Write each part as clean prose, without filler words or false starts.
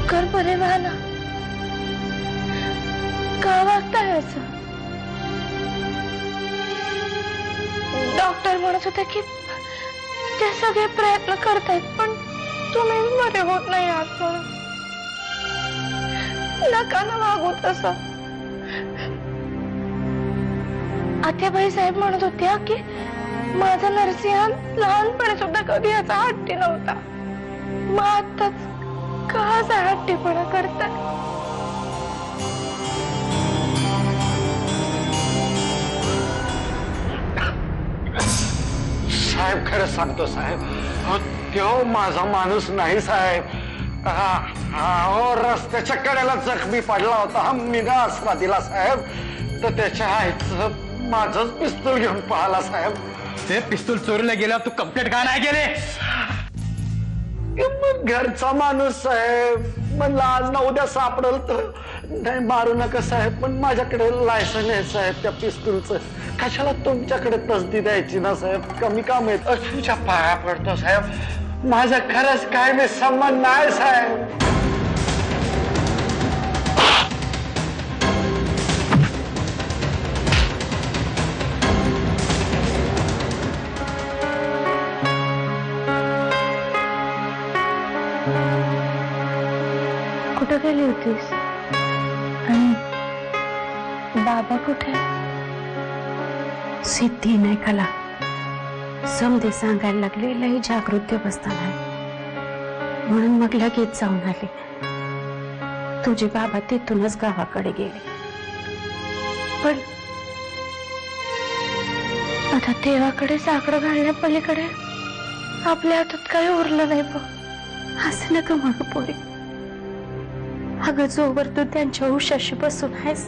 लवकर बरे व्हा ना. का वागताय असं? डॉक्टर म्हणत होते की ते सगळे प्रयत्न करतायत पण तुम्ही बरे होत नाही आहात म्हणून. नका ना वागू तसं. आत्याबाई साहेब म्हणत होत्या की माझा नरसिंह लहानपणी सुद्धा कधी याचा हट्टी नव्हता. मग आताच का असा हट्टीपणा करताय? साहेब खरं सांगतो साहेब, तो माझा माणूस नाही साहेब. हो रस्त्याच्या कडेला जखमी पडला होता. मी ना आसरा दिला साहेब तर त्याच्या आईचं माझंच पिस्तूल घेऊन पळाला साहेब. ते पिस्तूल चोरीला गेल्यावर तू कंप्लेंट का नाही केले? घरचा माणूस साहेब म्हणला आज ना उद्या सापडल तर. नाही मारू नका साहेब पण माझ्याकडे लायसन आहे साहेब त्या पिस्तूलचं. कशाला तुमच्याकडे तसदी द्यायची ना साहेब. कमी काम येत. तुझ्या पाया पडतो साहेब. माझा खरंच काय मी संबंध नाही साहेब. कुठं गेली होतीस? आणि बाबा कुठे? सिद्धी नाही कला समधे सांगायला लागले लई जागृत बसताना म्हणून मग लगेच जाऊन आले. तुझे बाबा तिथूनच गावाकडे गेले. पण आता देवाकडे साकडं घालण्या पलीकडे आपल्या हातात काही उरलं नाही बघ. असं नका मग पोरी. अगं जोवर तू त्यांच्या उशाशी बसून आहेस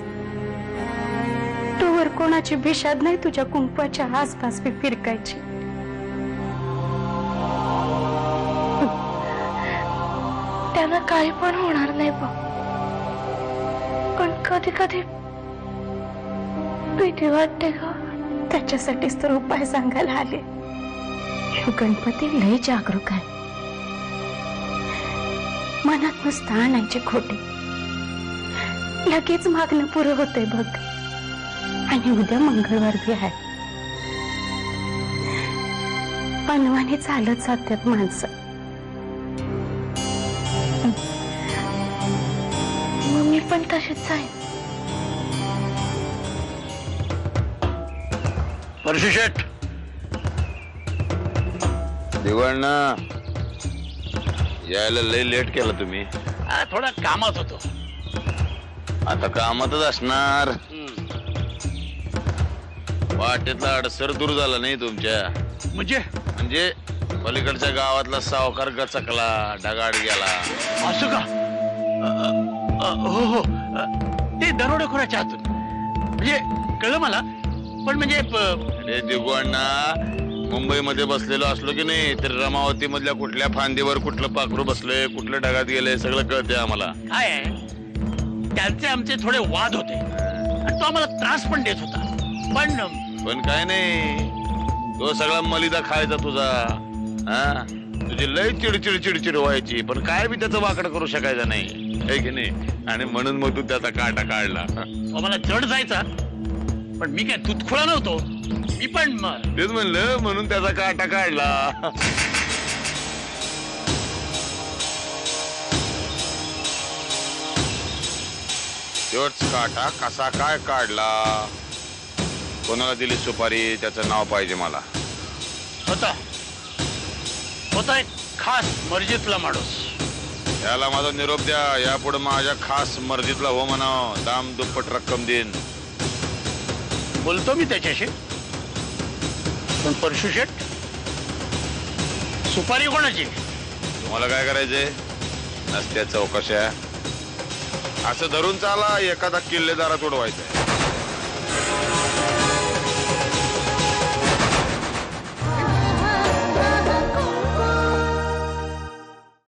तोवर कोणाची बिशाद नाही तुझ्या कुंकवाच्या आसपास मी फिरकायची. त्यांना काही पण होणार नाही बघ. पण कधी कधी भीती वाटते का? त्याच्यासाठीच तर उपाय सांगायला आले. ह्यो गणपती लय जागरूक आहे. मनात नुसतं आणायचे खोटे लगेच मागणं पुरं होतंय बघ. आणि उद्या मंगळवार बी आहे. अनवाने चालत जातात माणसं. मग मी पण तशीच आहे. परशु शेठ दिवाळना यायला लय लेट केला तुम्ही. थोडा कामात होतो. आता कामातच असणार. वाटेतला अडसर दूर झाला नाही तुमच्या. म्हणजे पलीकडच्या गावातला सावकार गचकला ढगाड गेला. असं का? हो हो ते दरोडेखोराच्या हातून म्हणजे कळलं मला. पण म्हणजे दिगवांना मुंबईमध्ये बसलेलो असलो की नाही तर रमावती मधल्या कुठल्या फांदीवर कुठलं पाखरू बसलंय कुठलं ढगात गेलंय सगळं कळतंय आम्हाला. काय आहे त्यांचे आमचे थोडे वाद होते आणि तो आम्हाला त्रास पण देत होता. पण काय नाही तो सगळा मलिदा खायचा तुझा. हा तुझी लय चिडचिड चिडचिड व्हायची पण काय बी त्याचं वाकड करू शकायचं नाही है की नाही. आणि म्हणून मग तू त्याचा काटा काढला. मला जड जायचा पण मी काय तुतखोळा नव्हतो. मी पण तेच म्हणलं म्हणून त्याचा काटा काढला. तोच काटा कसा काय काढला? कोणाला दिली सुपारी त्याचं नाव पाहिजे मला. होता एक खास मर्जीतला माणूस. याला माझा निरोप द्या. यापुढे माझ्या खास मर्जीतला हो म्हणाव. दाम दुप्पट रक्कम देईन. बोलतो मी त्याच्याशी. पण परशु शेठ सुपारी कोणाची? तुम्हाला काय करायचंय? नसत्या चौकशा असं धरून चाला. एखादा किल्लेदारात उडवायचंय.